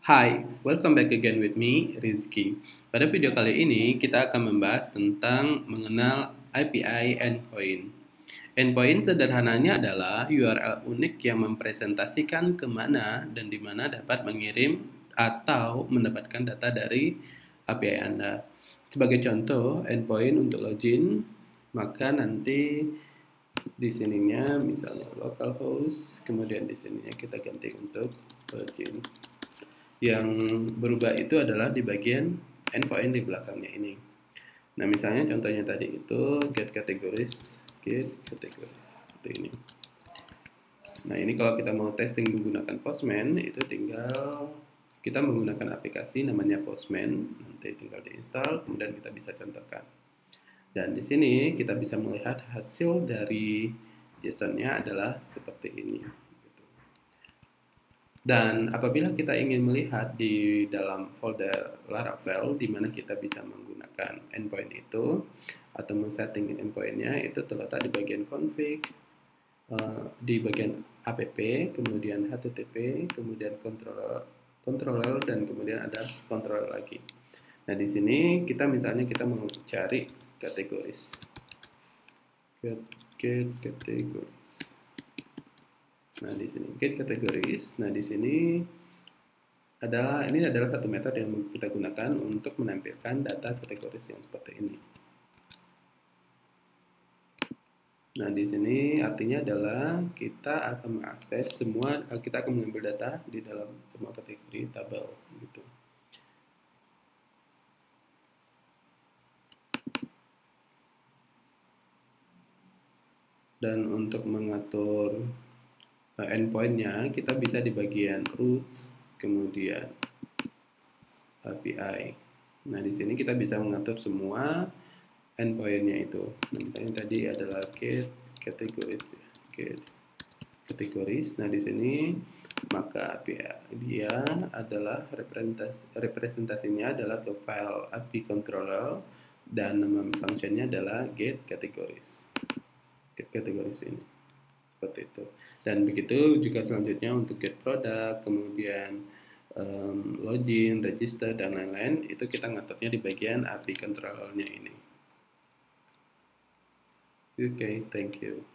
Hi, welcome back again with me, Rizky. Pada video kali ini, kita akan membahas tentang mengenal API endpoint. Endpoint sederhananya adalah URL unik yang mempresentasikan kemana dan di mana dapat mengirim atau mendapatkan data dari API Anda. Sebagai contoh, endpoint untuk login, maka nanti di sininya misalnya localhost, kemudian di sininya kita ganti untuk login. Yang berubah itu adalah di bagian endpoint di belakangnya ini. Nah, misalnya contohnya tadi itu get categories seperti ini. Nah, ini kalau kita mau testing menggunakan Postman, itu tinggal kita menggunakan aplikasi namanya Postman, nanti tinggal diinstal, kemudian kita bisa contohkan. Dan di sini kita bisa melihat hasil dari JSON-nya adalah seperti ini. Dan apabila kita ingin melihat di dalam folder Laravel di mana kita bisa menggunakan endpoint itu atau men-setting endpoint-nya, itu terletak di bagian config, di bagian app, kemudian http, kemudian controller dan kemudian ada controller lagi. Nah, di sini kita misalnya kita mau cari kategoris. Get categories. Nah, di sini get categories. Nah, di sini ini adalah satu metode yang kita gunakan untuk menampilkan data kategoris yang seperti ini. Nah, di sini artinya adalah kita akan mengakses kita akan mengambil data di dalam semua kategori tabel gitu. Dan untuk mengatur endpoint-nya, kita bisa di bagian roots, kemudian API. Nah, di sini kita bisa mengatur semua endpoint-nya itu. Nah, misalnya tadi adalah get categories, get categories. Nah, di sini maka API dia adalah representasinya adalah ke file API controller dan nama functionnya adalah get categories. Get categories ini seperti itu. Dan begitu juga selanjutnya untuk get product, kemudian login, register, dan lain-lain, itu kita ngaturnya di bagian API controller-nya ini. Okay, thank you.